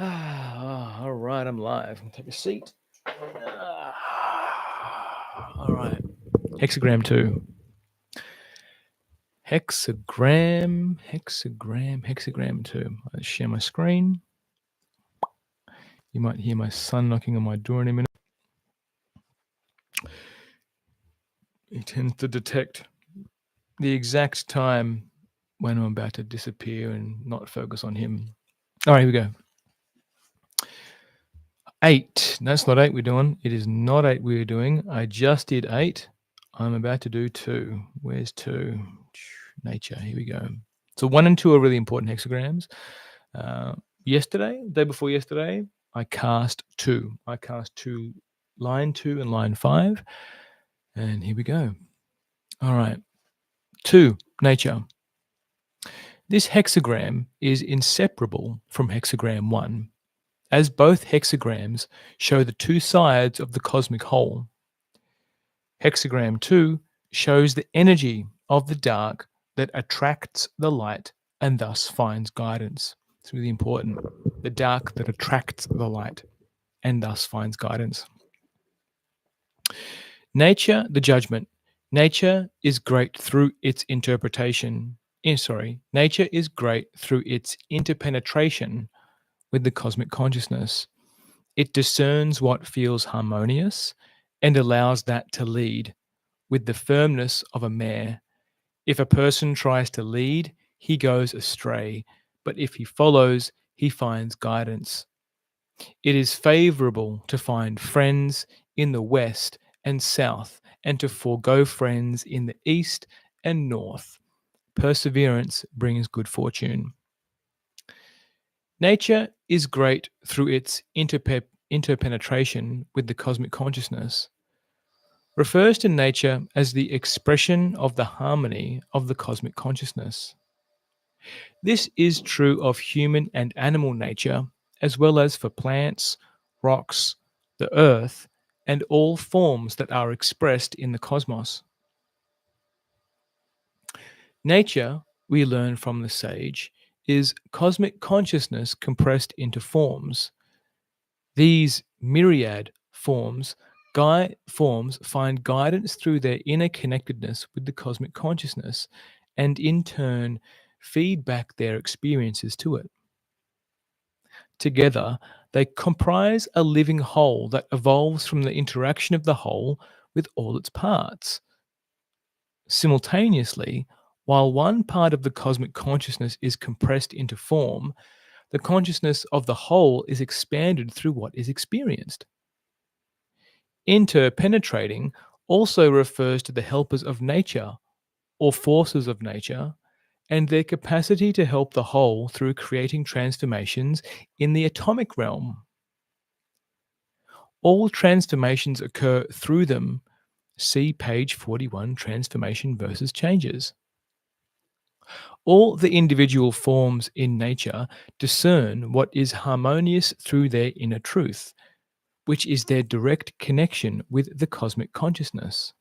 All right, I'm live. Take a seat. All right. Hexagram 2. Hexagram 2. I'll share my screen. You might hear my son knocking on my door in a minute. He tends to detect the exact time when I'm about to disappear and not focus on him. All right, here we go. 8. No, it's not 8 we're doing. It is not 8 we're doing. I just did 8. I'm about to do 2. Where's 2? Nature. Here we go. So 1 and 2 are really important hexagrams. Day before yesterday, I cast 2. I cast 2, line 2 and line 5. And here we go. All right. 2, nature. This hexagram is inseparable from hexagram 1, as both hexagrams show the two sides of the cosmic whole. Hexagram 2 shows the energy of the dark that attracts the light and thus finds guidance. It's really important. The dark that attracts the light and thus finds guidance. Nature, the judgment. Nature is great through its interpretation. Nature is great through its interpenetration with the cosmic consciousness. It discerns what feels harmonious and allows that to lead with the firmness of a mare. If a person tries to lead, he goes astray, but if he follows, he finds guidance. It is favorable to find friends in the west and south and to forego friends in the east and north. Perseverance brings good fortune. Nature is great through its interpenetration with the cosmic consciousness. Refers to nature as the expression of the harmony of the cosmic consciousness. This is true of human and animal nature, as well as for plants, rocks, the earth, and all forms that are expressed in the cosmos. Nature, we learn from the sage, is cosmic consciousness compressed into forms. These myriad forms find guidance through their inner connectedness with the cosmic consciousness and in turn feed back their experiences to it. Together, they comprise a living whole that evolves from the interaction of the whole with all its parts. Simultaneously, while one part of the cosmic consciousness is compressed into form, the consciousness of the whole is expanded through what is experienced. Interpenetrating also refers to the helpers of nature or forces of nature and their capacity to help the whole through creating transformations in the atomic realm. All transformations occur through them. See page 41, Transformation versus Changes. All the individual forms in nature discern what is harmonious through their inner truth, which is their direct connection with the cosmic consciousness.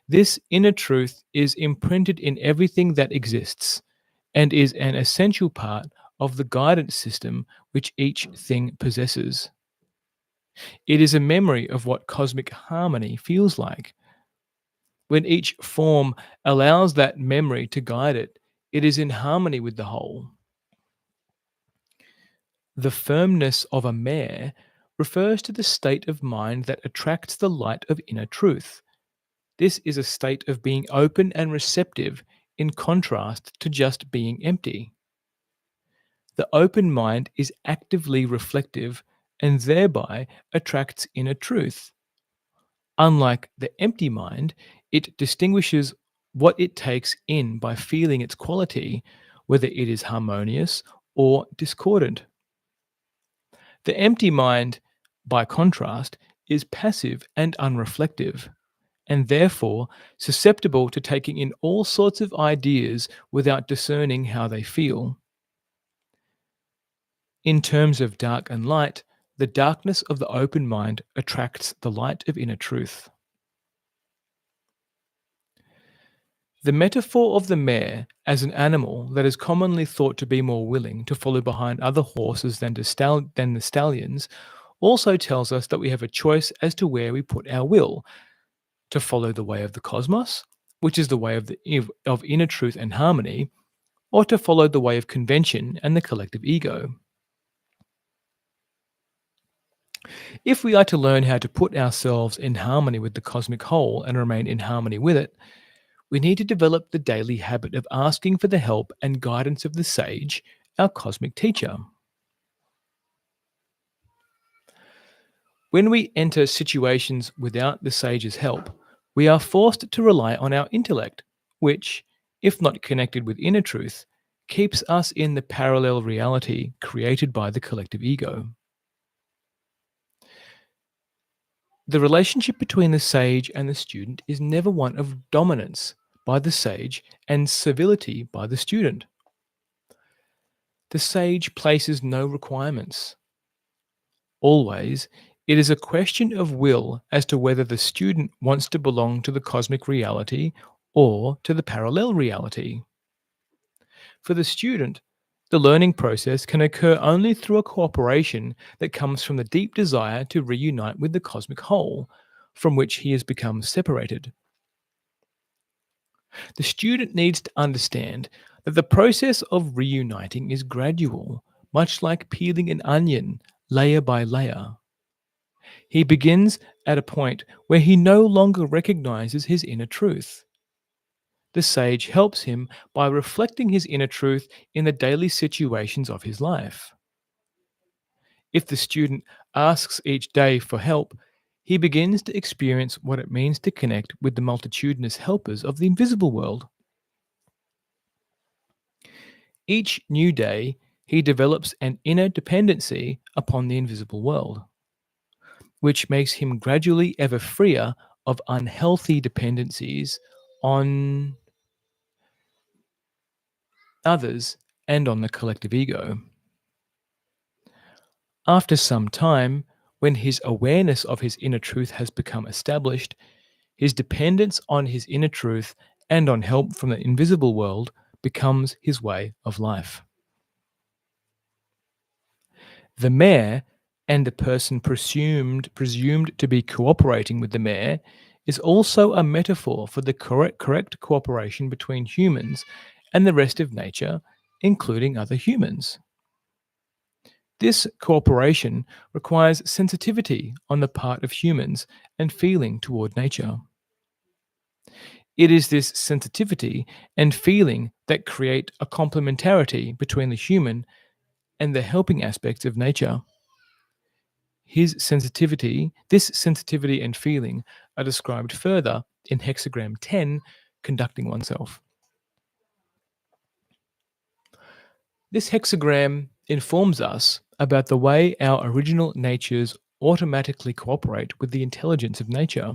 This inner truth is imprinted in everything that exists and is an essential part of the guidance system which each thing possesses. It is a memory of what cosmic harmony feels like. When each form allows that memory to guide it, it is in harmony with the whole. The firmness of a mare refers to the state of mind that attracts the light of inner truth. This is a state of being open and receptive in contrast to just being empty. The open mind is actively reflective and thereby attracts inner truth. Unlike the empty mind, it distinguishes what it takes in by feeling its quality, whether it is harmonious or discordant. The empty mind, by contrast, is passive and unreflective, and therefore susceptible to taking in all sorts of ideas without discerning how they feel. In terms of dark and light, the darkness of the open mind attracts the light of inner truth. The metaphor of the mare as an animal that is commonly thought to be more willing to follow behind other horses than the stallions also tells us that we have a choice as to where we put our will to follow the way of the cosmos, which is the way of inner truth and harmony, or to follow the way of convention and the collective ego. If we are to learn how to put ourselves in harmony with the cosmic whole and remain in harmony with it, we need to develop the daily habit of asking for the help and guidance of the sage, our cosmic teacher. When we enter situations without the sage's help, we are forced to rely on our intellect, which, if not connected with inner truth, keeps us in the parallel reality created by the collective ego. The relationship between the sage and the student is never one of dominance by the sage and civility by the student. The sage places no requirements. Always, it is a question of will as to whether the student wants to belong to the cosmic reality or to the parallel reality. For the student, the learning process can occur only through a cooperation that comes from the deep desire to reunite with the cosmic whole, from which he has become separated. The student needs to understand that the process of reuniting is gradual, much like peeling an onion layer by layer. He begins at a point where he no longer recognizes his inner truth. The sage helps him by reflecting his inner truth in the daily situations of his life. If the student asks each day for help, he begins to experience what it means to connect with the multitudinous helpers of the invisible world. Each new day, he develops an inner dependency upon the invisible world, which makes him gradually ever freer of unhealthy dependencies on others and on the collective ego. After some time, when his awareness of his inner truth has become established, his dependence on his inner truth and on help from the invisible world becomes his way of life. The mare and the person presumed to be cooperating with the mare is also a metaphor for the correct cooperation between humans and the rest of nature, including other humans. This cooperation requires sensitivity on the part of humans and feeling toward nature. It is this sensitivity and feeling that create a complementarity between the human and the helping aspects of nature. This sensitivity and feeling are described further in Hexagram 10, conducting oneself. This hexagram informs us about the way our original natures automatically cooperate with the intelligence of nature.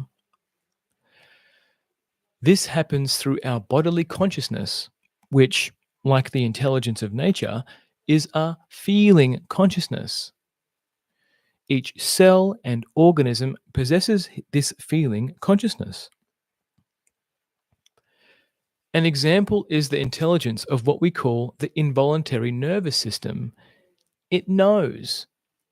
This happens through our bodily consciousness, which, like the intelligence of nature, is a feeling consciousness. Each cell and organism possesses this feeling consciousness. An example is the intelligence of what we call the involuntary nervous system. It knows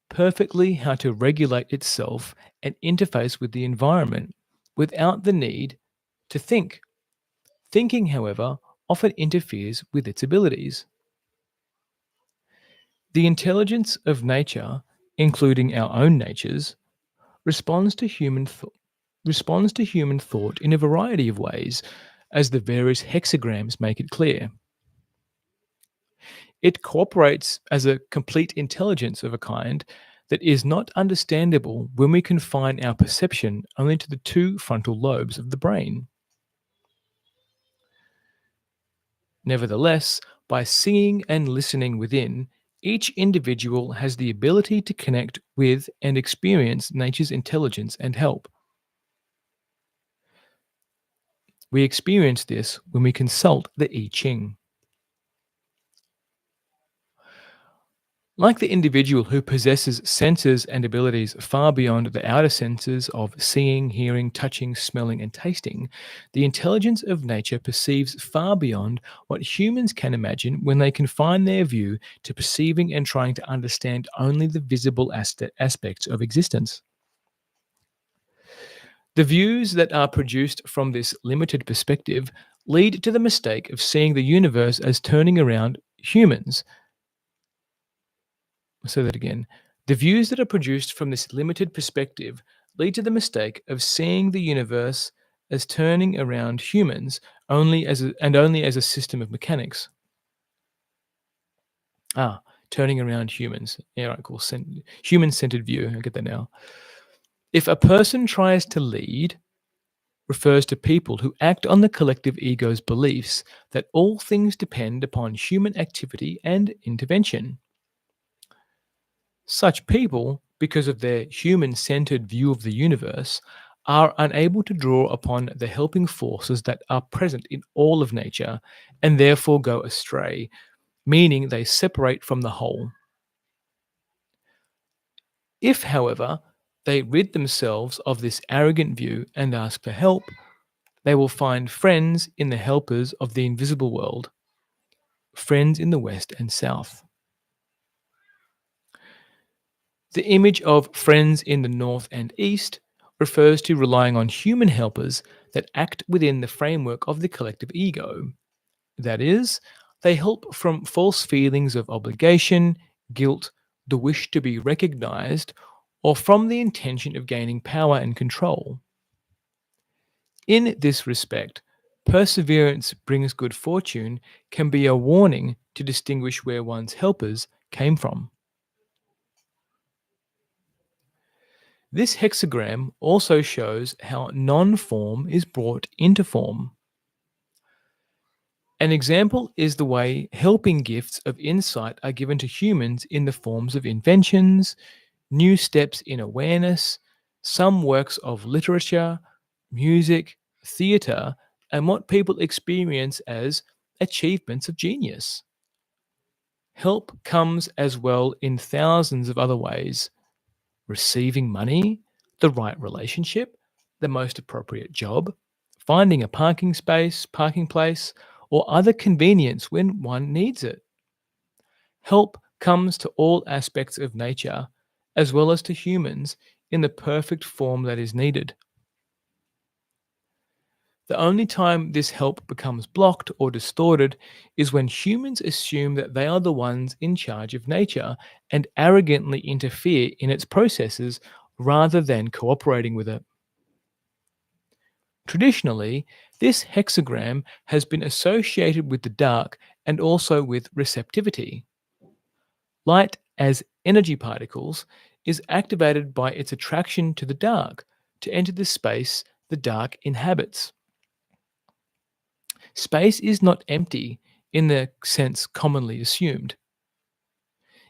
perfectly how to regulate itself and interface with the environment without the need to think. Thinking, however, often interferes with its abilities. The intelligence of nature, including our own natures, responds to human thought in a variety of ways, as the various hexagrams make it clear. It cooperates as a complete intelligence of a kind that is not understandable when we confine our perception only to the two frontal lobes of the brain. Nevertheless, by singing and listening within, each individual has the ability to connect with and experience nature's intelligence and help. We experience this when we consult the I Ching. Like the individual who possesses senses and abilities far beyond the outer senses of seeing, hearing, touching, smelling, and tasting, the intelligence of nature perceives far beyond what humans can imagine when they confine their view to perceiving and trying to understand only the visible aspects of existence. The views that are produced from this limited perspective lead to the mistake of seeing the universe as turning around humans. I'll say that again. The views that are produced from this limited perspective lead to the mistake of seeing the universe as turning around humans only as a system of mechanics. Ah, turning around humans. Yeah, right, cool. Human-centered view. I get that now. If a person tries to lead, refers to people who act on the collective ego's beliefs that all things depend upon human activity and intervention. Such people, because of their human centered view of the universe, are unable to draw upon the helping forces that are present in all of nature and therefore go astray, meaning they separate from the whole. If, however, they rid themselves of this arrogant view and ask for help, they will find friends in the helpers of the invisible world, friends in the West and South. The image of friends in the North and East refers to relying on human helpers that act within the framework of the collective ego. That is, they help from false feelings of obligation, guilt, the wish to be recognized, or from the intention of gaining power and control. In this respect, perseverance brings good fortune can be a warning to distinguish where one's helpers came from. This hexagram also shows how non form is brought into form. An example is the way helping gifts of insight are given to humans in the forms of inventions, new steps in awareness, some works of literature, music, theatre, and what people experience as achievements of genius. Help comes as well in thousands of other ways: receiving money, the right relationship, the most appropriate job, finding a parking place, or other convenience when one needs it. Help comes to all aspects of nature, as well as to humans, in the perfect form that is needed. The only time this help becomes blocked or distorted is when humans assume that they are the ones in charge of nature and arrogantly interfere in its processes rather than cooperating with it. Traditionally, this hexagram has been associated with the dark and also with receptivity. Light, as energy particles, is activated by its attraction to the dark to enter the space the dark inhabits. Space is not empty in the sense commonly assumed.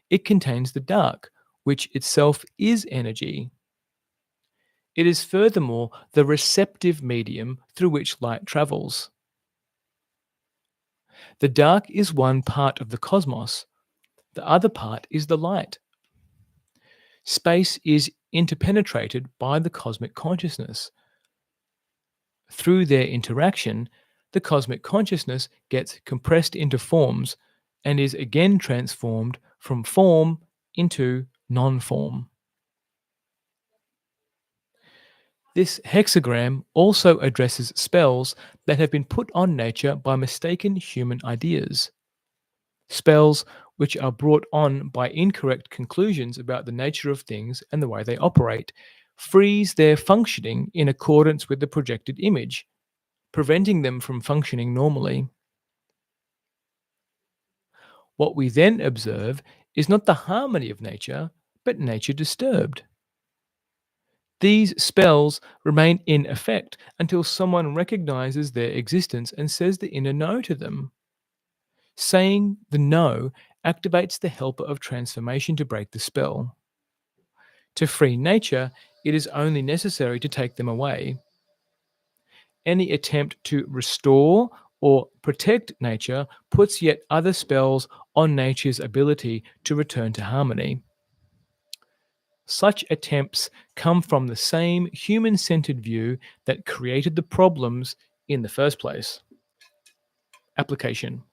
It contains the dark, which itself is energy. It is furthermore the receptive medium through which light travels. The dark is one part of the cosmos, the other part is the light. Space is interpenetrated by the cosmic consciousness. Through their interaction, the cosmic consciousness gets compressed into forms and is again transformed from form into non form. This hexagram also addresses spells that have been put on nature by mistaken human ideas. Spells which are brought on by incorrect conclusions about the nature of things and the way they operate freeze their functioning in accordance with the projected image, preventing them from functioning normally. What we then observe is not the harmony of nature, but nature disturbed. These spells remain in effect until someone recognizes their existence and says the inner no to them. Saying the no activates the helper of transformation to break the spell. To free nature, it is only necessary to take them away. Any attempt to restore or protect nature puts yet other spells on nature's ability to return to harmony. Such attempts come from the same human centered view that created the problems in the first place. Application.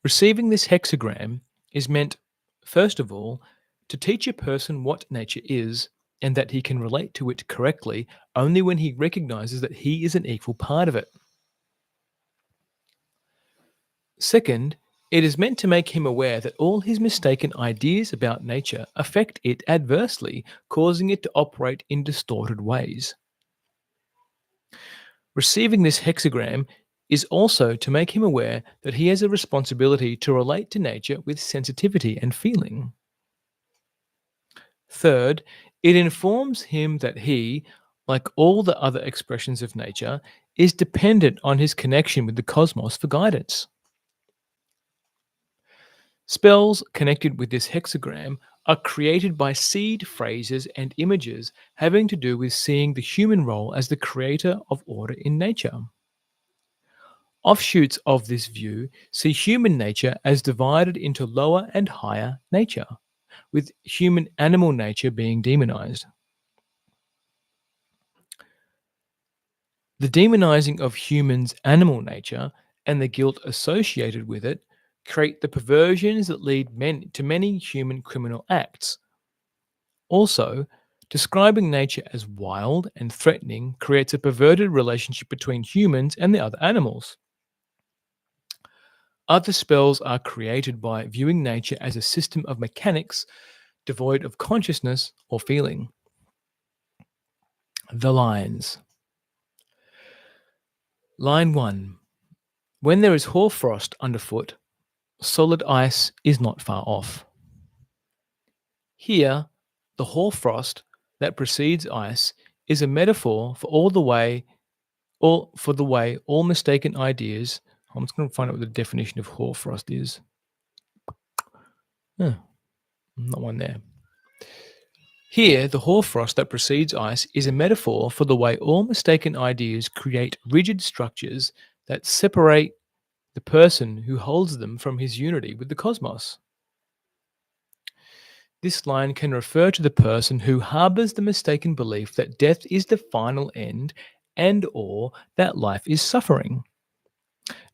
Receiving this hexagram is meant, first of all, to teach a person what nature is and that he can relate to it correctly only when he recognizes that he is an equal part of it. Second, it is meant to make him aware that all his mistaken ideas about nature affect it adversely, causing it to operate in distorted ways. Receiving this hexagram is also to make him aware that he has a responsibility to relate to nature with sensitivity and feeling. Third, it informs him that he, like all the other expressions of nature, is dependent on his connection with the cosmos for guidance. Spells connected with this hexagram are created by seed phrases and images having to do with seeing the human role as the creator of order in nature. Offshoots of this view see human nature as divided into lower and higher nature, with human animal nature being demonized. The demonizing of humans' animal nature and the guilt associated with it create the perversions that lead to many human criminal acts. Also, describing nature as wild and threatening creates a perverted relationship between humans and the other animals. Other spells are created by viewing nature as a system of mechanics devoid of consciousness or feeling. The lines. Line 1. When there is hoarfrost underfoot, solid ice is not far off. Here, the hoarfrost that precedes ice is a metaphor for the way all mistaken ideas. I'm just going to find out what the definition of hoarfrost is. Not one there. Here, the hoarfrost that precedes ice is a metaphor for the way all mistaken ideas create rigid structures that separate the person who holds them from his unity with the cosmos. This line can refer to the person who harbors the mistaken belief that death is the final end and or that life is suffering.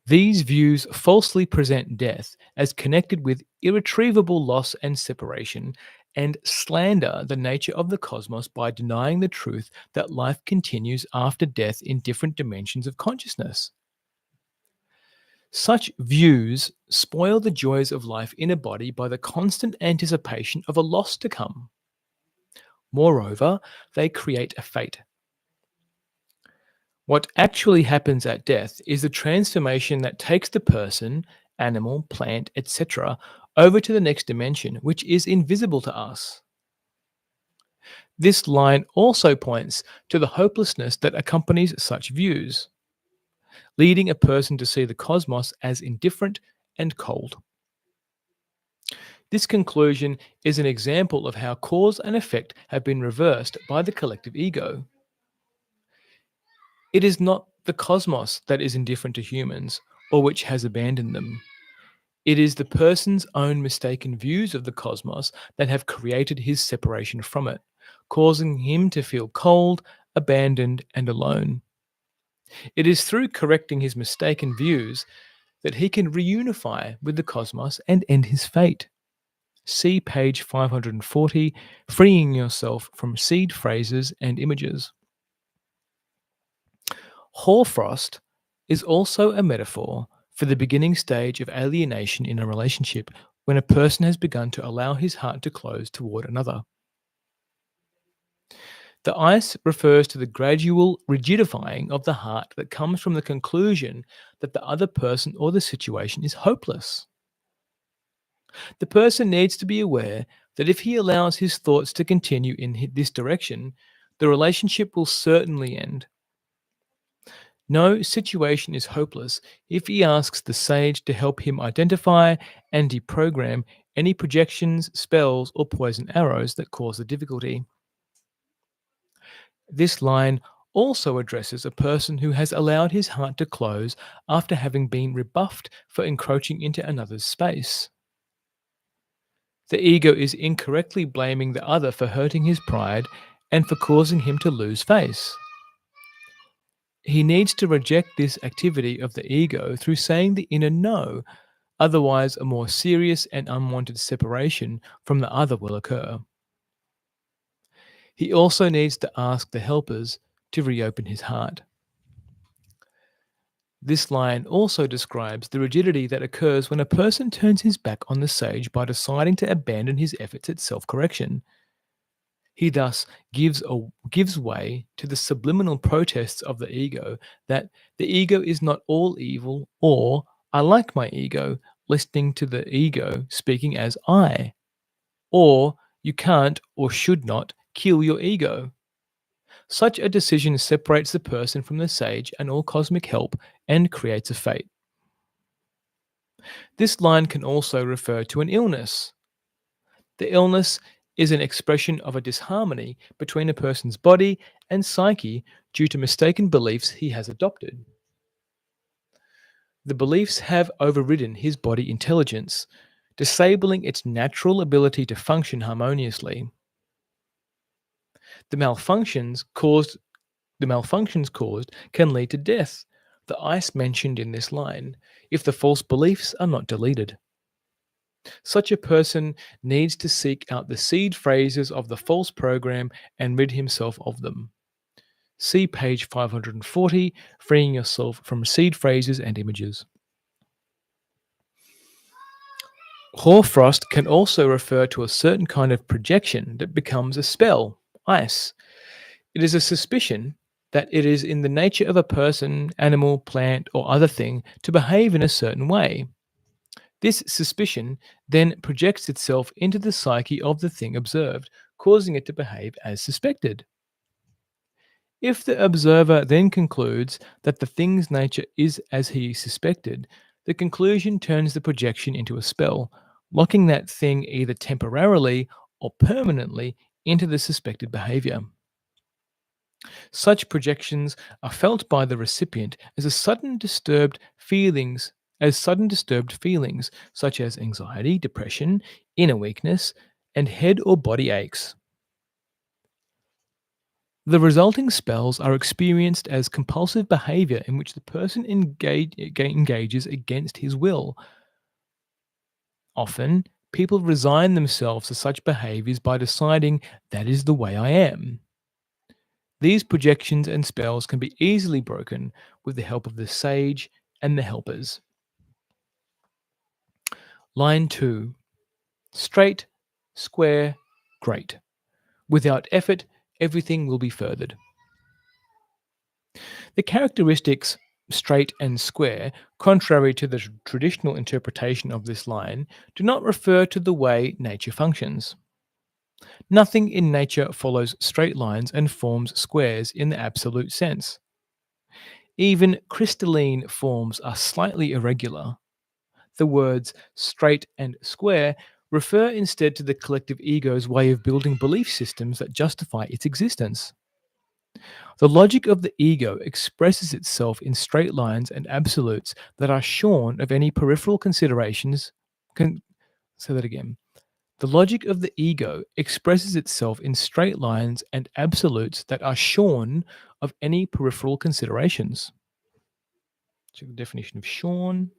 These views falsely present death as connected with irretrievable loss and separation, and slander the nature of the cosmos by denying the truth that life continues after death in different dimensions of consciousness. Such views spoil the joys of life in a body by the constant anticipation of a loss to come. Moreover, they create a fate. What actually happens at death is the transformation that takes the person, animal, plant, etc., over to the next dimension, which is invisible to us. This line also points to the hopelessness that accompanies such views, leading a person to see the cosmos as indifferent and cold. This conclusion is an example of how cause and effect have been reversed by the collective ego. It is not the cosmos that is indifferent to humans or which has abandoned them. It is the person's own mistaken views of the cosmos that have created his separation from it, causing him to feel cold, abandoned, and alone. It is through correcting his mistaken views that he can reunify with the cosmos and end his fate. See page 540, Freeing Yourself from Seed Phrases and Images. Hoarfrost is also a metaphor for the beginning stage of alienation in a relationship when a person has begun to allow his heart to close toward another. The ice refers to the gradual rigidifying of the heart that comes from the conclusion that the other person or the situation is hopeless. The person needs to be aware that if he allows his thoughts to continue in this direction, the relationship will certainly end. No situation is hopeless if he asks the sage to help him identify and deprogram any projections, spells, or poison arrows that cause the difficulty. This line also addresses a person who has allowed his heart to close after having been rebuffed for encroaching into another's space. The ego is incorrectly blaming the other for hurting his pride and for causing him to lose face. He needs to reject this activity of the ego through saying the inner no, otherwise, a more serious and unwanted separation from the other will occur. He also needs to ask the helpers to reopen his heart. This line also describes the rigidity that occurs when a person turns his back on the sage by deciding to abandon his efforts at self correction. He thus gives way to the subliminal protests of the ego that the ego is not all evil, or I like my ego, listening to the ego speaking as I, or you can't or should not kill your ego. Such a decision separates the person from the sage and all cosmic help and creates a fate. This line can also refer to an illness. The illness is an expression of a disharmony between a person's body and psyche due to mistaken beliefs he has adopted. The beliefs have overridden his body intelligence, disabling its natural ability to function harmoniously. The malfunctions caused can lead to death, the ice mentioned in this line, if the false beliefs are not deleted. Such a person needs to seek out the seed phrases of the false program and rid himself of them. See page 540, Freeing Yourself from Seed Phrases and Images. Hoarfrost can also refer to a certain kind of projection that becomes a spell, ice. It is a suspicion that it is in the nature of a person, animal, plant, or other thing to behave in a certain way. This suspicion then projects itself into the psyche of the thing observed, causing it to behave as suspected. If the observer then concludes that the thing's nature is as he suspected, the conclusion turns the projection into a spell, locking that thing either temporarily or permanently into the suspected behavior. Such projections are felt by the recipient as sudden disturbed feelings such as anxiety, depression, inner weakness, and head or body aches. The resulting spells are experienced as compulsive behavior in which the person engages against his will. Often, people resign themselves to such behaviors by deciding that is the way I am. These projections and spells can be easily broken with the help of the sage and the helpers. Line 2. Straight, square, great. Without effort, everything will be furthered. The characteristics straight and square, contrary to the traditional interpretation of this line, do not refer to the way nature functions. Nothing in nature follows straight lines and forms squares in the absolute sense. Even crystalline forms are slightly irregular. The words straight and square refer instead to the collective ego's way of building belief systems that justify its existence. The logic of the ego expresses itself in straight lines and absolutes that are shorn of any peripheral considerations. Say that again. The logic of the ego expresses itself in straight lines and absolutes that are shorn of any peripheral considerations. Check the definition of shorn.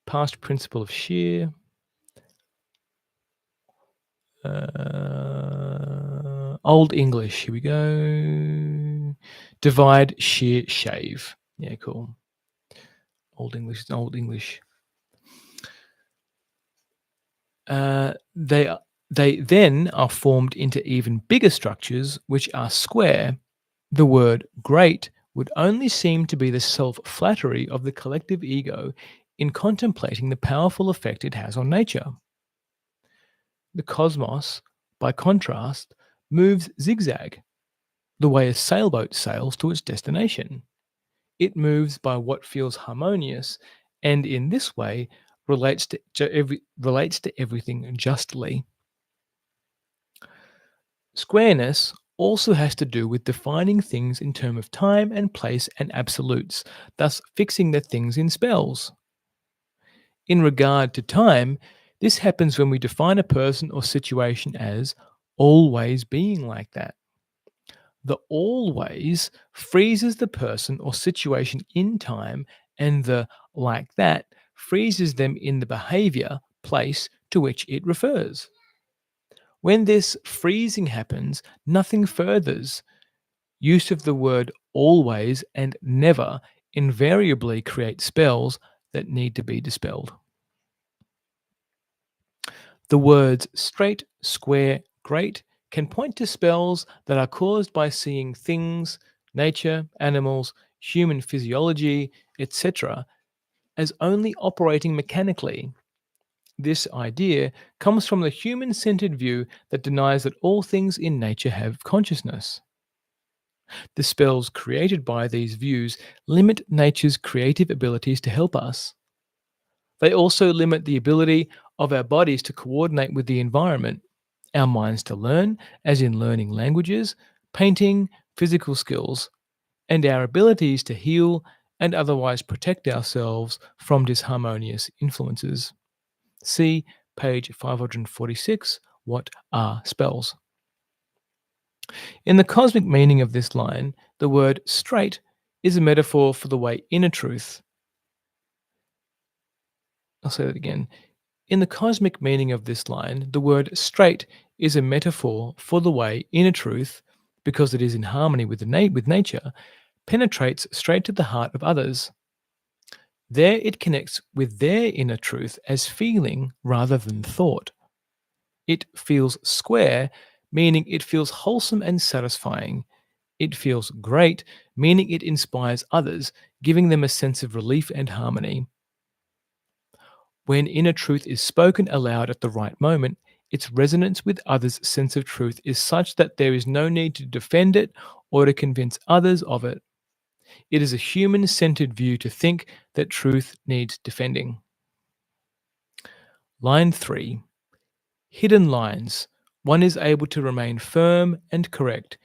Past principle of shear. Old English. Here we go. Divide, shear, shave. Yeah, cool. Old English is Old English. They then are formed into even bigger structures, which are square. The word great would only seem to be the self-flattery of the collective ego in contemplating the powerful effect it has on nature. The cosmos, by contrast, moves zigzag, the way a sailboat sails to its destination. It moves by what feels harmonious, and in this way relates to everything justly. Squareness also has to do with defining things in terms of time and place and absolutes, thus fixing the things in spells. In regard to time, this happens when we define a person or situation as always being like that. The always freezes the person or situation in time, and the like that freezes them in the behavior place to which it refers. When this freezing happens, nothing furthers. Use of the word always and never invariably create spells that need to be dispelled. The words straight, square, great can point to spells that are caused by seeing things, nature, animals, human physiology, etc., as only operating mechanically. This idea comes from the human centered view that denies that all things in nature have consciousness. The spells created by these views limit nature's creative abilities to help us. They also limit the ability of our bodies to coordinate with the environment, our minds to learn, as in learning languages, painting, physical skills, and our abilities to heal and otherwise protect ourselves from disharmonious influences. See page 546. What are spells? In the cosmic meaning of this line, the word straight is a metaphor for the way inner truth. I'll say that again. In the cosmic meaning of this line, the word straight is a metaphor for the way inner truth, because it is in harmony with, with nature, penetrates straight to the heart of others. There it connects with their inner truth as feeling rather than thought. It feels square, meaning it feels wholesome and satisfying. It feels great, meaning it inspires others, giving them a sense of relief and harmony. When inner truth is spoken aloud at the right moment, its resonance with others' sense of truth is such that there is no need to defend it or to convince others of it. It is a human centered view to think that truth needs defending. Line 3. Hidden lines. One is able to remain firm and correct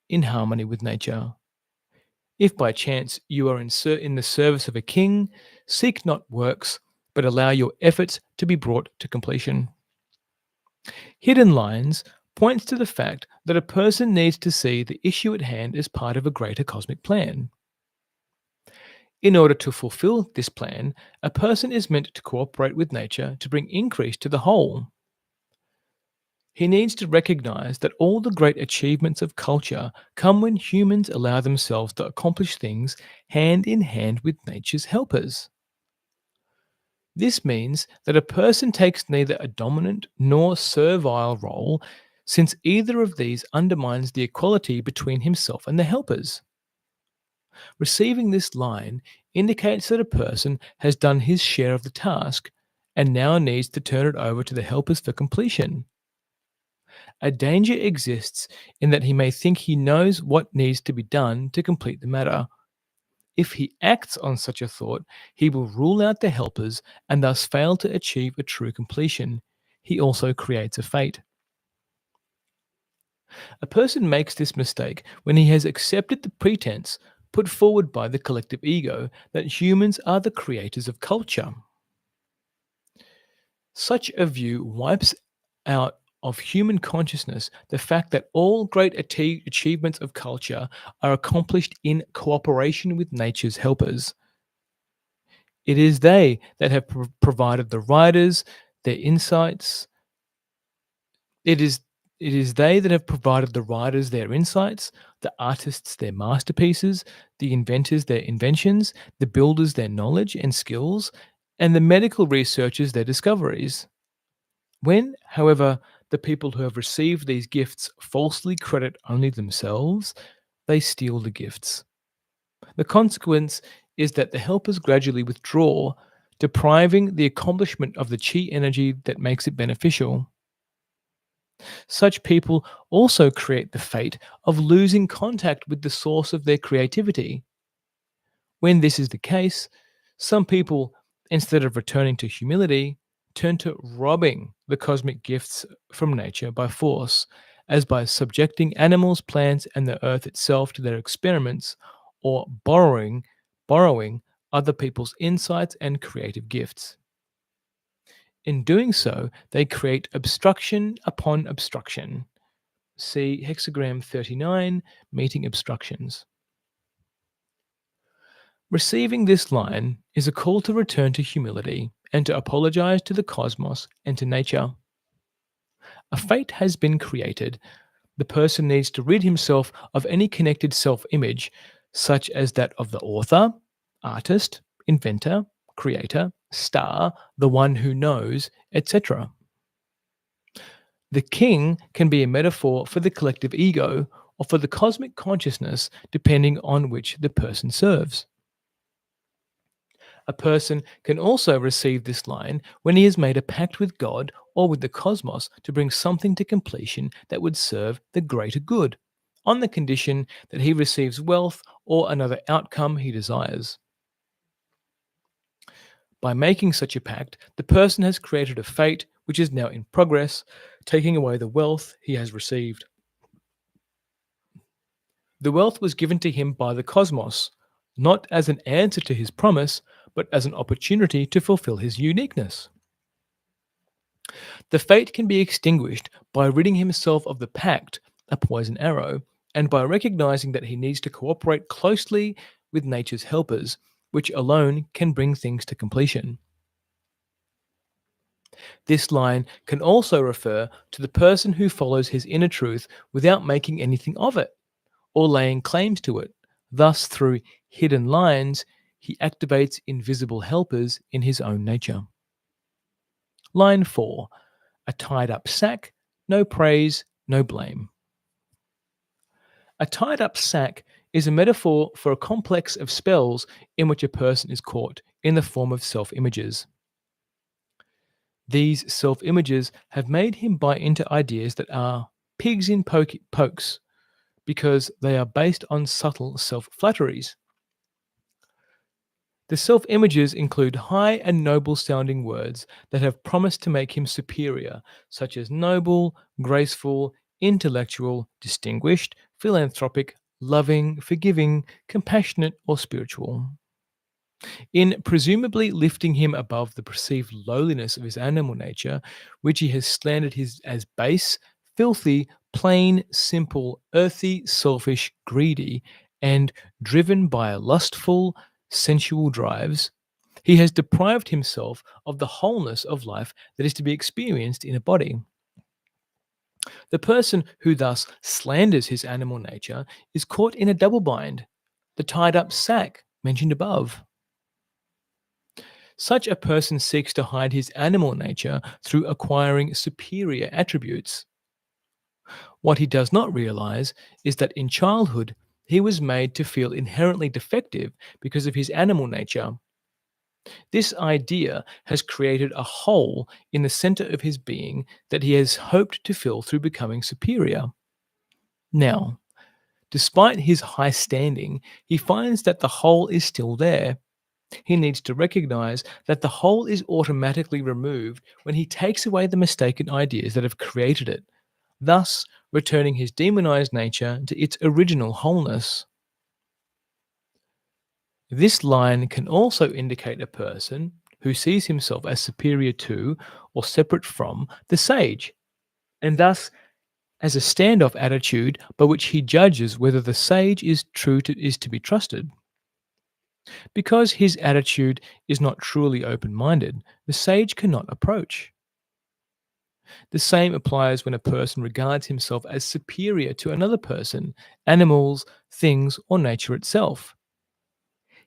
in harmony with nature. If by chance you are in the service of a king, seek not works, but allow your efforts to be brought to completion. Hidden lines points to the fact that a person needs to see the issue at hand as part of a greater cosmic plan. In order to fulfill this plan, a person is meant to cooperate with nature to bring increase to the whole. He needs to recognize that all the great achievements of culture come when humans allow themselves to accomplish things hand in hand with nature's helpers. This means that a person takes neither a dominant nor servile role, since either of these undermines the equality between himself and the helpers. Receiving this line indicates that a person has done his share of the task and now needs to turn it over to the helpers for completion. A danger exists in that he may think he knows what needs to be done to complete the matter. If he acts on such a thought, he will rule out the helpers and thus fail to achieve a true completion. He also creates a fate. A person makes this mistake when he has accepted the pretense put forward by the collective ego that humans are the creators of culture. Such a view wipes out of human consciousness the fact that all great achievements of culture are accomplished in cooperation with nature's helpers. It is they that have provided the writers their insights. It is it is they that have provided the writers their insights, the artists their masterpieces, the inventors their inventions, the builders their knowledge and skills, and the medical researchers their discoveries. When, however, the people who have received these gifts falsely credit only themselves, they steal the gifts. The consequence is that the helpers gradually withdraw, depriving the accomplishment of the chi energy that makes it beneficial. Such people also create the fate of losing contact with the source of their creativity. When this is the case, some people, instead of returning to humility, turn to robbing the cosmic gifts from nature by force, as by subjecting animals, plants, and the earth itself to their experiments, or borrowing other people's insights and creative gifts. In doing so, they create obstruction upon obstruction. See Hexagram 39, Meeting Obstructions. Receiving this line is a call to return to humility and to apologize to the cosmos and to nature. A fate has been created. The person needs to rid himself of any connected self image, such as that of the author, artist, inventor, creator, star, the one who knows, etc. The king can be a metaphor for the collective ego or for the cosmic consciousness, depending on which the person serves. A person can also receive this line when he has made a pact with God or with the cosmos to bring something to completion that would serve the greater good, on the condition that he receives wealth or another outcome he desires. By making such a pact, the person has created a fate which is now in progress, taking away the wealth he has received. The wealth was given to him by the cosmos, not as an answer to his promise, but as an opportunity to fulfill his uniqueness. The fate can be extinguished by ridding himself of the pact, a poison arrow, and by recognizing that he needs to cooperate closely with nature's helpers, which alone can bring things to completion. This line can also refer to the person who follows his inner truth without making anything of it or laying claims to it. Thus, through hidden lines, he activates invisible helpers in his own nature. Line 4. A tied up sack, no praise, no blame. A tied up sack is a metaphor for a complex of spells in which a person is caught in the form of self images. These self images have made him buy into ideas that are pigs in pokes because they are based on subtle self flatteries. The self images include high and noble sounding words that have promised to make him superior, such as noble, graceful, intellectual, distinguished, philanthropic, loving, forgiving, compassionate, or spiritual. In presumably lifting him above the perceived lowliness of his animal nature, which he has slandered as base, filthy, plain, simple, earthy, selfish, greedy, and driven by lustful, sensual drives, he has deprived himself of the wholeness of life that is to be experienced in a body. The person who thus slanders his animal nature is caught in a double bind, the tied up sack mentioned above. Such a person seeks to hide his animal nature through acquiring superior attributes. What he does not realize is that in childhood, he was made to feel inherently defective because of his animal nature. This idea has created a hole in the center of his being that he has hoped to fill through becoming superior. Now, despite his high standing, he finds that the hole is still there. He needs to recognize that the hole is automatically removed when he takes away the mistaken ideas that have created it, thus returning his demonized nature to its original wholeness. This line can also indicate a person who sees himself as superior to or separate from the sage, and thus as a standoff attitude by which he judges whether the sage is is to be trusted. Because his attitude is not truly open minded, the sage cannot approach. The same applies when a person regards himself as superior to another person, animals, things, or nature itself.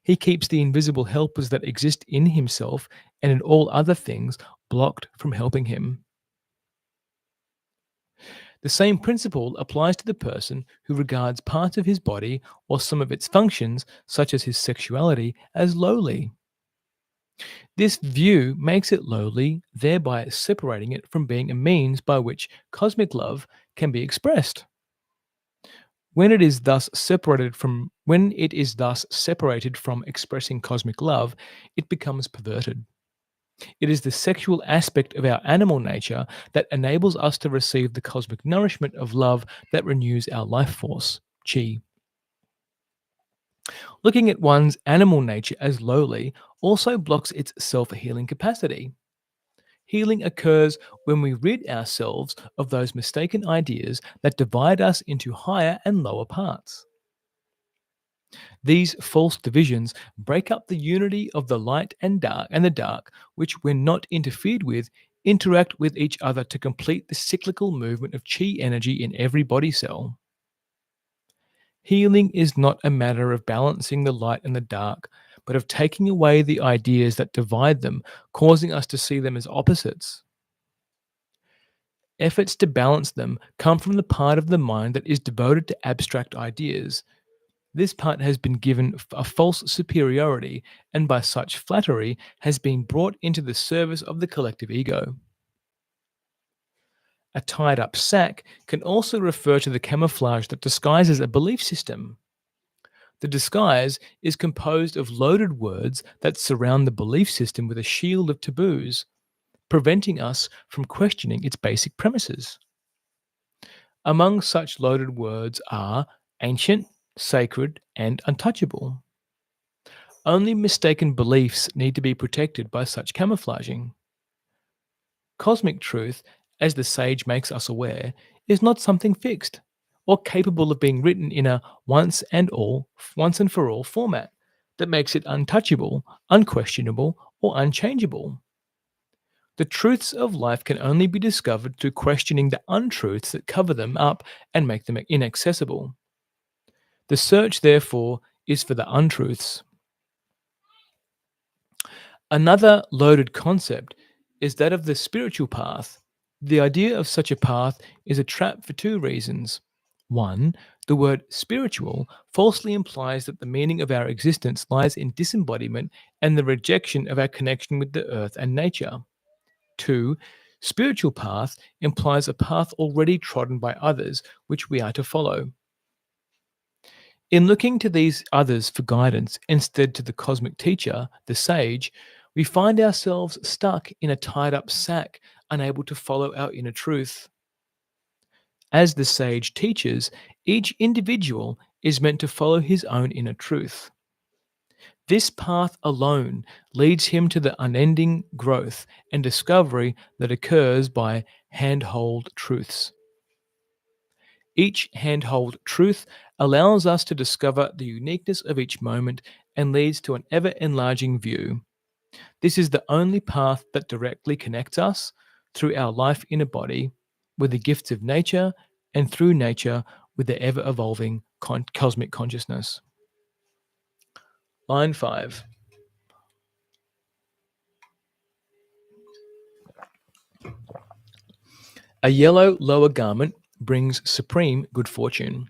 He keeps the invisible helpers that exist in himself and in all other things blocked from helping him. The same principle applies to the person who regards parts of his body or some of its functions, such as his sexuality, as lowly. This view makes it lowly, thereby separating it from being a means by which cosmic love can be expressed. When it is thus separated from expressing cosmic love, it becomes perverted. It is the sexual aspect of our animal nature that enables us to receive the cosmic nourishment of love that renews our life force, chi. Looking at one's animal nature as lowly also blocks its self healing capacity. Healing occurs when we rid ourselves of those mistaken ideas that divide us into higher and lower parts. These false divisions break up the unity of the light and the dark, which, when not interfered with, interact with each other to complete the cyclical movement of chi energy in every body cell. Healing is not a matter of balancing the light and the dark, but of taking away the ideas that divide them, causing us to see them as opposites. Efforts to balance them come from the part of the mind that is devoted to abstract ideas. This part has been given a false superiority and by such flattery has been brought into the service of the collective ego. A tied up sack can also refer to the camouflage that disguises a belief system. The disguise is composed of loaded words that surround the belief system with a shield of taboos, preventing us from questioning its basic premises. Among such loaded words are ancient, sacred, and untouchable. Only mistaken beliefs need to be protected by such camouflaging. Cosmic truth, as the sage makes us aware, is not something fixed or capable of being written in a once and for all format that makes it untouchable, unquestionable, or unchangeable. The truths of life can only be discovered through questioning the untruths that cover them up and make them inaccessible. The search, therefore, is for the untruths. Another loaded concept is that of the spiritual path. The idea of such a path is a trap for two reasons. One, the word spiritual falsely implies that the meaning of our existence lies in disembodiment and the rejection of our connection with the earth and nature. Two, spiritual path implies a path already trodden by others which we are to follow. In looking to these others for guidance instead to the cosmic teacher, the sage, we find ourselves stuck in a tied up sack, unable to follow our inner truth. As the sage teaches, each individual is meant to follow his own inner truth. This path alone leads him to the unending growth and discovery that occurs by handhold truths. Each handhold truth allows us to discover the uniqueness of each moment and leads to an ever enlarging view. This is the only path that directly connects us through our life in a body with the gifts of nature and through nature with the ever evolving cosmic consciousness. Line 5. A yellow lower garment brings supreme good fortune.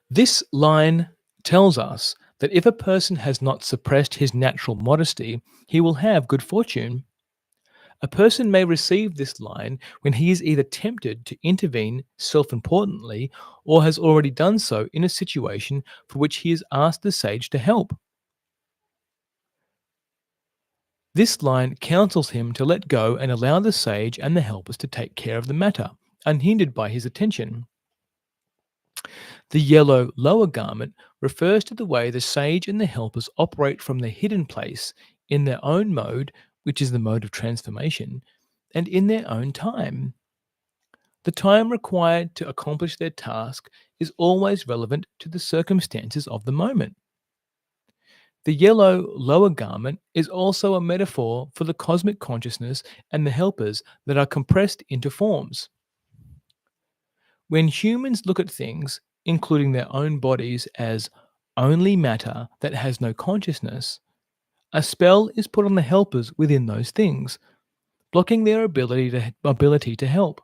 This line tells us that if a person has not suppressed his natural modesty, he will have good fortune. A person may receive this line when he is either tempted to intervene self importantly or has already done so in a situation for which he has asked the sage to help. This line counsels him to let go and allow the sage and the helpers to take care of the matter, unhindered by his attention. The yellow lower garment refers to the way the sage and the helpers operate from their hidden place in their own mode, which is the mode of transformation, and in their own time. The time required to accomplish their task is always relevant to the circumstances of the moment. The yellow lower garment is also a metaphor for the cosmic consciousness and the helpers that are compressed into forms. When humans look at things, including their own bodies, as only matter that has no consciousness, a spell is put on the helpers within those things, blocking their ability to help.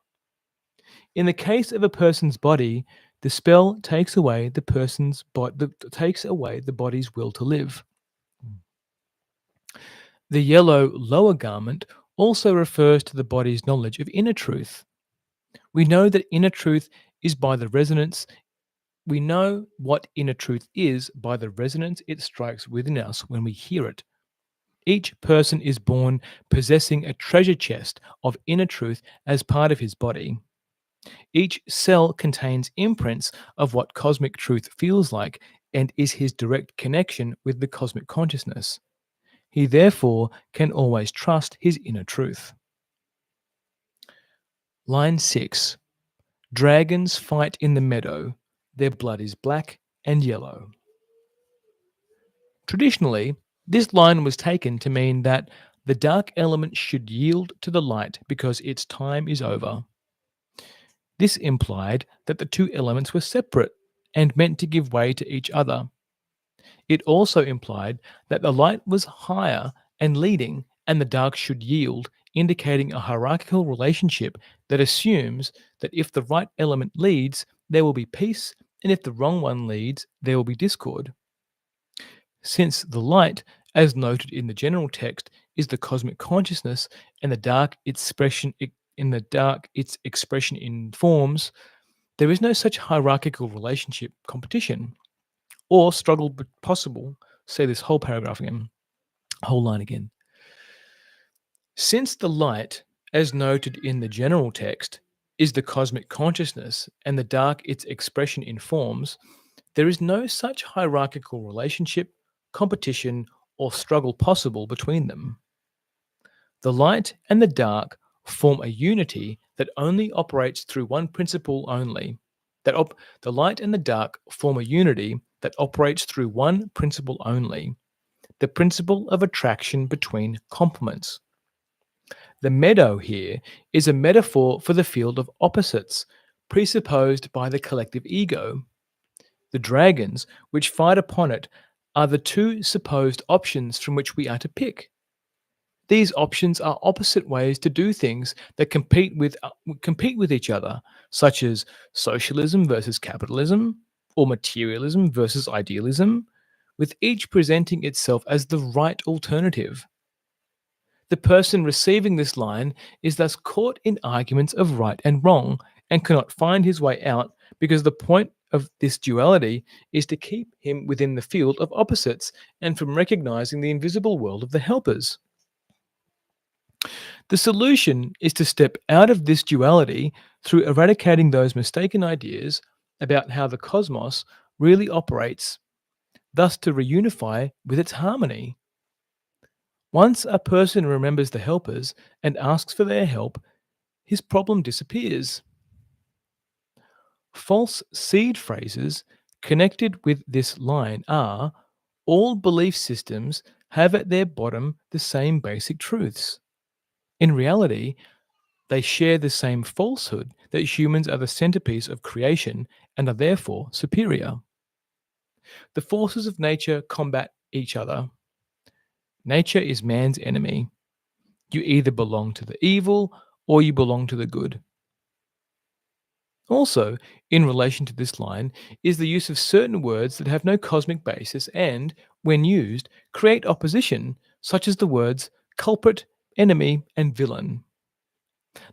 In the case of a person's body, the spell takes away takes away the body's will to live. The yellow lower garment also refers to the body's knowledge of inner truth. We know that inner truth is by the resonance. We know what inner truth is by the resonance it strikes within us when we hear it. Each person is born possessing a treasure chest of inner truth as part of his body. Each cell contains imprints of what cosmic truth feels like and is his direct connection with the cosmic consciousness. He therefore can always trust his inner truth. Line 6. Dragons fight in the meadow. Their blood is black and yellow. Traditionally, this line was taken to mean that the dark element should yield to the light because its time is over. This implied that the two elements were separate and meant to give way to each other. It also implied that the light was higher and leading, and the dark should yield, indicating a hierarchical relationship that assumes that if the right element leads, there will be peace, and if the wrong one leads, there will be discord. Since the light, as noted in the general text, is the cosmic consciousness, and the dark its expression in forms, there is no such hierarchical relationship competition or struggle possible. Say this whole paragraph again, whole line again. Since the light, as noted in the general text, is the cosmic consciousness and the dark its expression in forms, there is no such hierarchical relationship, competition, or struggle possible between them. The light and the dark form a unity that only operates through one principle only. The light and the dark form a unity that operates through one principle only, the principle of attraction between complements. The meadow here is a metaphor for the field of opposites presupposed by the collective ego. The dragons which fight upon it are the two supposed options from which we are to pick. These options are opposite ways to do things that compete with each other, such as socialism versus capitalism, or materialism versus idealism, with each presenting itself as the right alternative. The person receiving this line is thus caught in arguments of right and wrong and cannot find his way out because the point of this duality is to keep him within the field of opposites and from recognizing the invisible world of the helpers. The solution is to step out of this duality through eradicating those mistaken ideas about how the cosmos really operates, thus to reunify with its harmony. Once a person remembers the helpers and asks for their help, his problem disappears. False seed phrases connected with this line are all belief systems have at their bottom the same basic truths. In reality, they share the same falsehood that humans are the centerpiece of creation and are therefore superior. The forces of nature combat each other. Nature is man's enemy. You either belong to the evil or you belong to the good. Also, in relation to this line, is the use of certain words that have no cosmic basis and, when used, create opposition, such as the words culprit, enemy, and villain.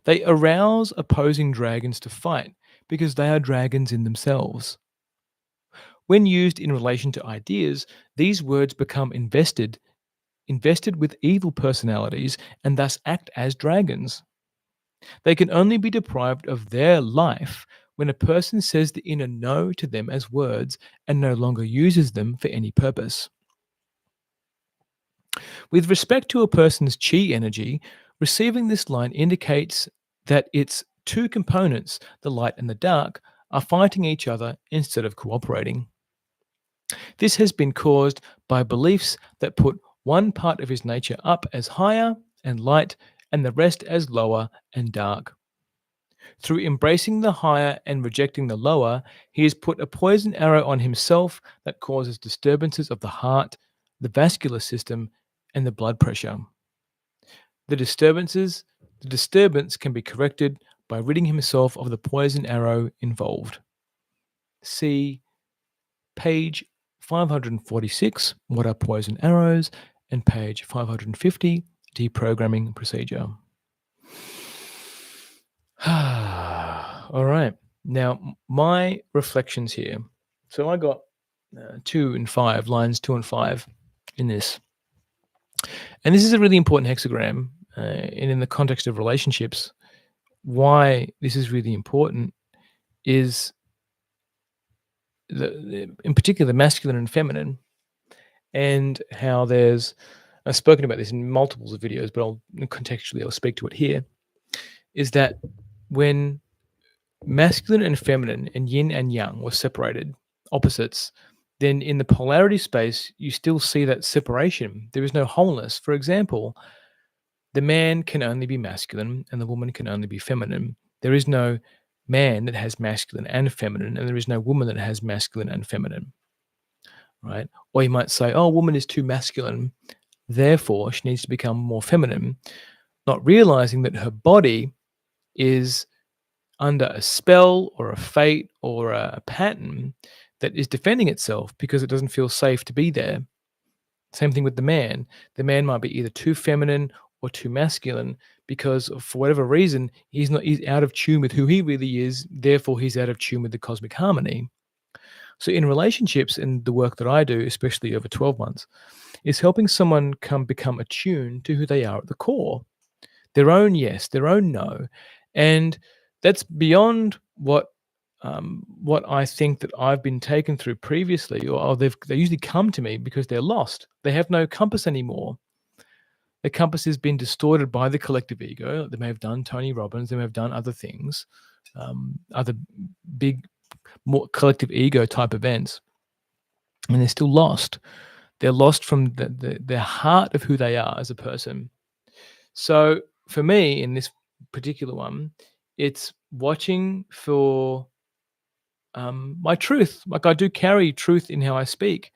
They arouse opposing dragons to fight because they are dragons in themselves. When used in relation to ideas, these words become invested with evil personalities and thus act as dragons. They can only be deprived of their life when a person says the inner no to them as words and no longer uses them for any purpose. With respect to a person's chi energy, receiving this line indicates that its two components, the light and the dark, are fighting each other instead of cooperating. This has been caused by beliefs that put one part of his nature up as higher and light and the rest as lower and dark. Through embracing the higher and rejecting the lower, he has put a poison arrow on himself that causes disturbances of the heart, the vascular system, and the blood pressure. The disturbance can be corrected by ridding himself of the poison arrow involved. See page 546, What are Poison Arrows, and page 550, Deprogramming Procedure. All right. Now, my reflections here. So I got lines 2 and 5 in this. And this is a really important hexagram, and in the context of relationships, why this is really important is in particular, the masculine and feminine, and how I've spoken about this in multiples of videos, but I'll speak to it here. Is that when masculine and feminine and yin and yang were separated, opposites, then in the polarity space, you still see that separation. There is no wholeness. For example, the man can only be masculine and the woman can only be feminine. There is no man that has masculine and feminine, and there is no woman that has masculine and feminine, right? Or you might say, oh, woman is too masculine, therefore she needs to become more feminine, not realizing that her body is under a spell or a fate or a pattern that is defending itself because it doesn't feel safe to be there. Same thing with the man. The man might be either too feminine or too masculine because for whatever reason he's out of tune with who he really is, therefore he's out of tune with the cosmic harmony. So in relationships and the work that I do, especially over 12 months, is helping someone become attuned to who they are at the core, their own yes, their own no. And that's beyond what I think that I've been taken through previously, or they usually come to me because they're lost. They have no compass anymore. The compass has been distorted by the collective ego. They may have done Tony Robbins, they may have done other things, other big, more collective ego type events, and they're still lost. They're lost from the heart of who they are as a person. So for me, in this particular one, it's watching for my truth. Like I do carry truth in how I speak.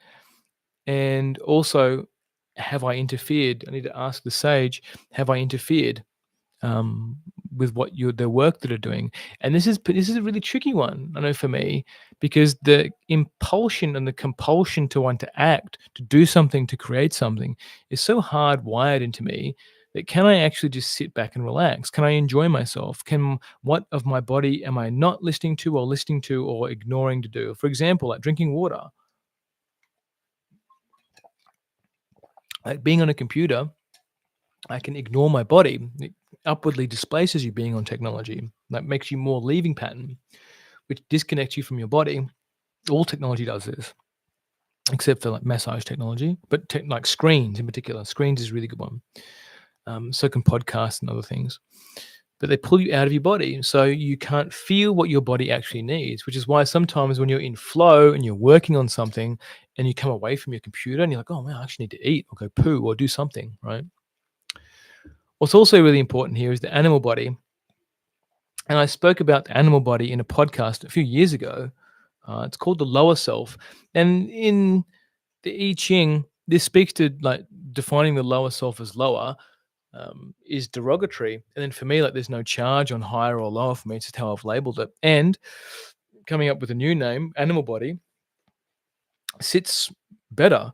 And also, have I interfered? I need to ask the sage, have I interfered um, with the work that are doing? And this is a really tricky one, I know for me, because the impulsion and the compulsion to want to act, to do something, to create something, is so hardwired into me that can I actually just sit back and relax? Can I enjoy myself? What of my body am I not listening to or ignoring to do? For example, like drinking water, like being on a computer, I can ignore my body. It upwardly displaces you being on technology. That makes you more leaving pattern, which disconnects you from your body. All technology does this, except for like massage technology, but like screens in particular. Screens is a really good one. So can podcasts and other things. But they pull you out of your body. So you can't feel what your body actually needs, which is why sometimes when you're in flow and you're working on something and you come away from your computer and you're like, oh man, I actually need to eat or go poo or do something, right? What's also really important here is the animal body. And I spoke about the animal body in a podcast a few years ago. It's called the lower self. And in the I Ching, this speaks to like defining the lower self as lower is derogatory. And then for me, like there's no charge on higher or lower for me. It's just how I've labeled it. And coming up with a new name, animal body, sits better.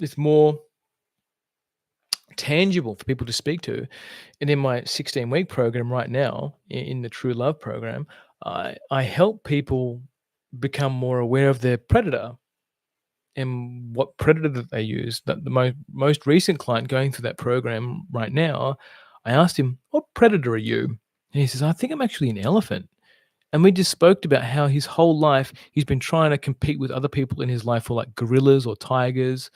It's more tangible for people to speak to. And in my 16-week program right now, in the True Love program, I help people become more aware of their predator and what predator that they use. That the most recent client going through that program right now, I asked him, "What predator are you?" And he says, "I think I'm actually an elephant." And we just spoke about how his whole life he's been trying to compete with other people in his life for like gorillas or tigers,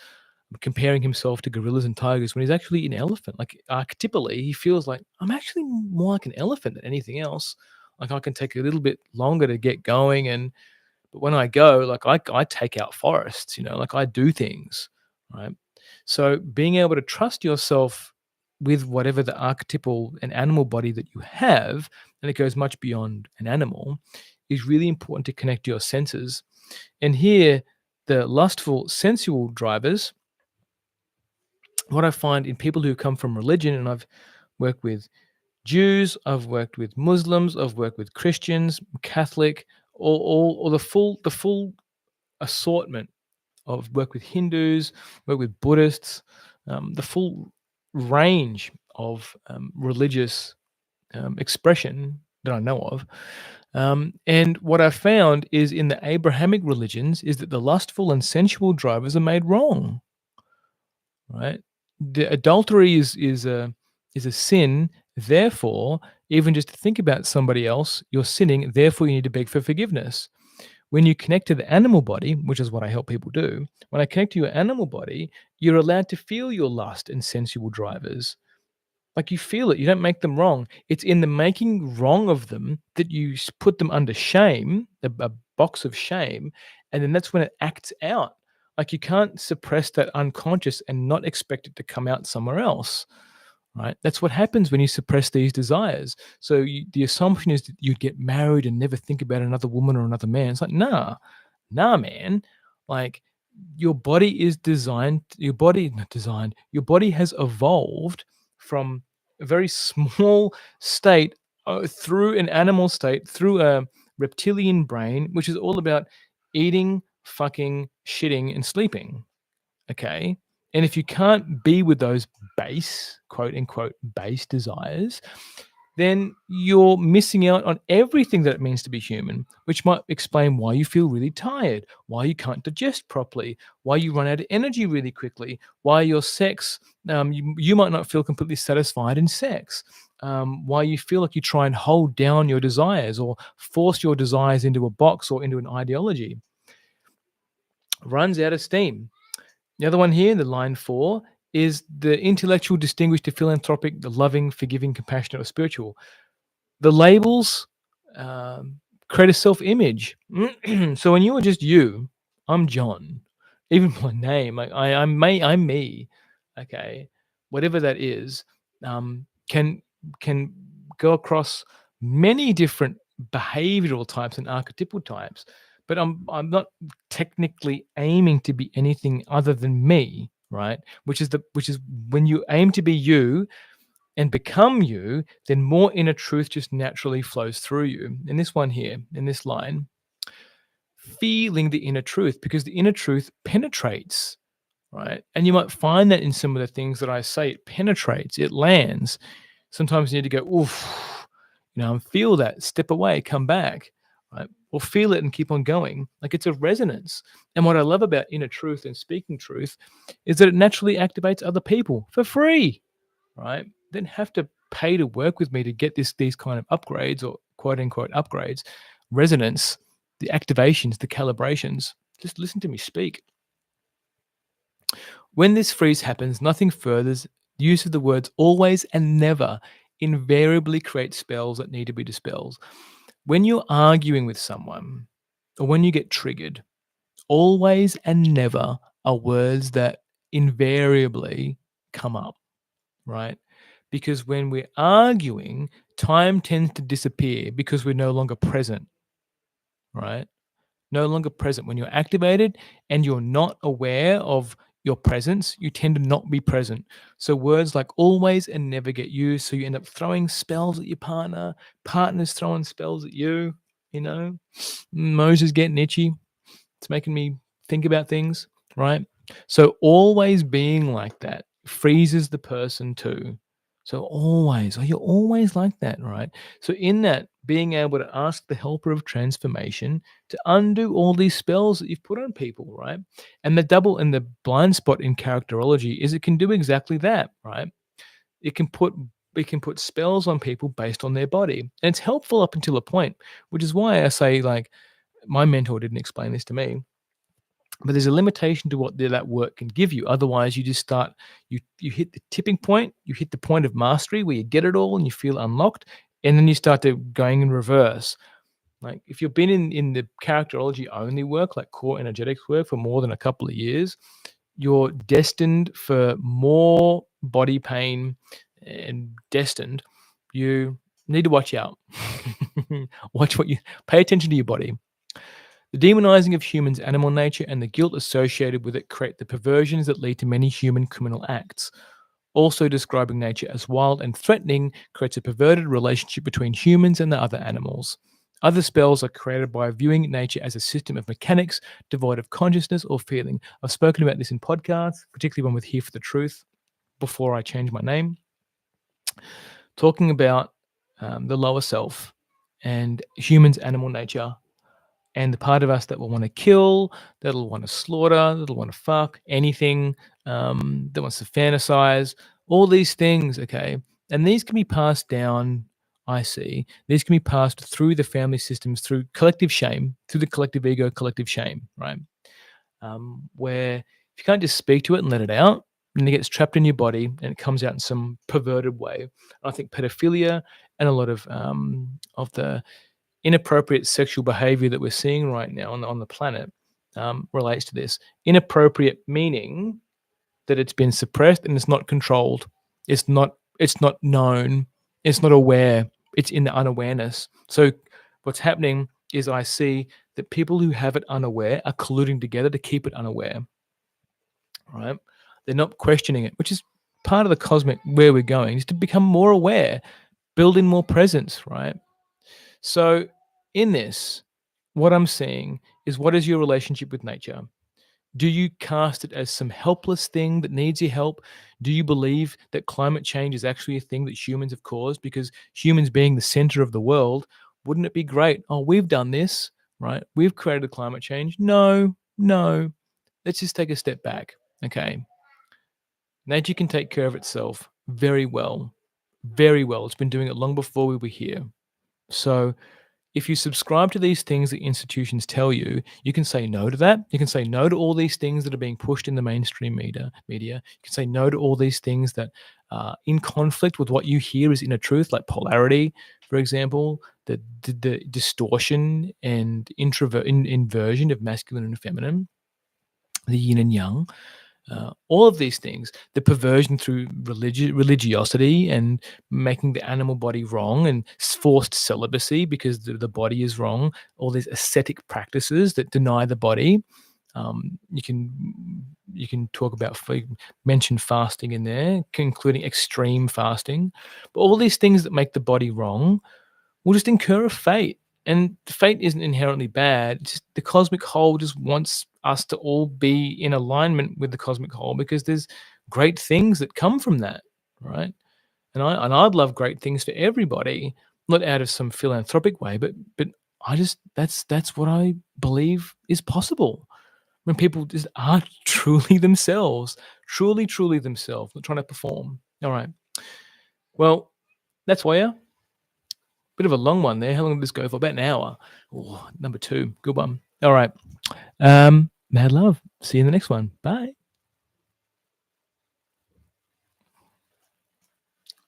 comparing himself to gorillas and tigers when he's actually an elephant. Like archetypally, he feels like I'm actually more like an elephant than anything else. Like I can take a little bit longer to get going, and but when I go, like I take out forests, like I do things, right? So being able to trust yourself with whatever the archetypal and animal body that you have, and it goes much beyond an animal, is really important to connect your senses. And here, the lustful, sensual drivers, what I find in people who come from religion, and I've worked with Jews, I've worked with Muslims, I've worked with Christians, Catholic, or the full assortment of work with Hindus, work with Buddhists, the full range of religious expression that I know of. And what I found is in the Abrahamic religions is that the lustful and sensual drivers are made wrong, right? The adultery is a sin. Therefore, even just to think about somebody else, you're sinning. Therefore, you need to beg for forgiveness. When you connect to the animal body, which is what I help people do, when I connect to your animal body, you're allowed to feel your lust and sensual drivers. Like you feel it, you don't make them wrong. It's in the making wrong of them that you put them under shame, a box of shame, and then that's when it acts out. Like you can't suppress that unconscious and not expect it to come out somewhere else, right? That's what happens when you suppress these desires. So the assumption is that you'd get married and never think about another woman or another man. It's like, nah, man. Like your body is designed, your body not designed, your body has evolved from a very small state through an animal state, through a reptilian brain, which is all about eating, fucking, shitting, and sleeping. Okay. And if you can't be with those base, quote unquote, base desires, then you're missing out on everything that it means to be human, which might explain why you feel really tired, why you can't digest properly, why you run out of energy really quickly, why your sex, you might not feel completely satisfied in sex, why you feel like you try and hold down your desires or force your desires into a box or into an ideology. Runs out of steam. The other one here, the line 4, is the intellectual distinguished to philanthropic, the loving, forgiving, compassionate, or spiritual. The labels create a self-image. So when you are just you, I'm John. Even my name, I'm me. Okay, whatever that is, can go across many different behavioral types and archetypal types. But I'm not technically aiming to be anything other than me, right? Which is when you aim to be you and become you, then more inner truth just naturally flows through you. In this one here, in this line, feeling the inner truth, because the inner truth penetrates, right? And you might find that in some of the things that I say, it penetrates, it lands. Sometimes you need to go, oof, and feel that, step away, come back, right? Or feel it and keep on going. Like it's a resonance. And what I love about inner truth and speaking truth is that it naturally activates other people for free, right? Then have to pay to work with me to get these kind of upgrades or quote unquote upgrades, resonance, the activations, the calibrations. Just listen to me speak. When this freeze happens, nothing furthers. The use of the words always and never invariably creates spells that need to be dispelled. When you're arguing with someone or when you get triggered, always and never are words that invariably come up, right? Because when we're arguing, time tends to disappear because we're no longer present, right? No longer present. When you're activated and you're not aware of your presence, you tend to not be present. So words like always and never get used. So you end up throwing spells at your partner, partner's throwing spells at you, you know. Moses getting itchy. It's making me think about things, right? So always being like that freezes the person too. So always, you're always like that, right? So in that, being able to ask the helper of transformation to undo all these spells that you've put on people, right? And the double and the blind spot in characterology is it can do exactly that, right? It can put spells on people based on their body. And it's helpful up until a point, which is why I say, like, my mentor didn't explain this to me, but there's a limitation to what that work can give you. Otherwise, you just start, you hit the tipping point, you hit the point of mastery where you get it all and you feel unlocked, and then you start to going in reverse. Like if you've been in the characterology only work, like core energetics work, for more than a couple of years, you're destined for more body pain and destined. You need to watch out. Watch what you pay attention to your body. The demonizing of humans' animal nature and the guilt associated with it create the perversions that lead to many human criminal acts. Also, describing nature as wild and threatening creates a perverted relationship between humans and the other animals. Other spells are created by viewing nature as a system of mechanics devoid of consciousness or feeling. I've spoken about this in podcasts, particularly one with Here for the Truth, before I changed my name, talking about the lower self and humans' animal nature and the part of us that will want to kill, that'll want to slaughter, that'll want to fuck anything, that wants to fantasize, all these things, okay? And these can be passed down, I see. These can be passed through the family systems, through collective shame, through the collective ego, collective shame, right? Where if you can't just speak to it and let it out, then it gets trapped in your body and it comes out in some perverted way. And I think pedophilia and a lot of the inappropriate sexual behavior that we're seeing right now on the planet relates to this. Inappropriate meaning that it's been suppressed and it's not controlled. It's not known. It's not aware. It's in the unawareness. So what's happening is I see that people who have it unaware are colluding together to keep it unaware. Right? They're not questioning it, which is part of the cosmic where we're going is to become more aware, build in more presence, right? So in this, what I'm seeing is what is your relationship with nature? Do you cast it as some helpless thing that needs your help? Do you believe that climate change is actually a thing that humans have caused? Because humans being the center of the world, wouldn't it be great? Oh, we've done this, right? We've created climate change. No, no. Let's just take a step back. Okay. Nature can take care of itself very well. Very well. It's been doing it long before we were here. So if you subscribe to these things that institutions tell you, you can say no to that. You can say no to all these things that are being pushed in the mainstream media. You can say no to all these things that are in conflict with what you hear is inner truth, like polarity, for example, the distortion and inversion of masculine and feminine, the yin and yang. All of these things, the perversion through religiosity and making the animal body wrong and forced celibacy because the body is wrong, all these ascetic practices that deny the body. You can talk about, mention fasting in there, including extreme fasting. But all these things that make the body wrong will just incur a fate. And fate isn't inherently bad. It's just the cosmic whole just wants us to all be in alignment with the cosmic whole because there's great things that come from that, right? And I'd love great things for everybody, not out of some philanthropic way, but I just that's what I believe is possible when people just are truly themselves, truly themselves, not trying to perform. All right. Well, that's why. Yeah. Bit of a long one there. How long did this go for? About an hour. Oh, number 2. Good one. All right. Mad love. See you in the next one. Bye.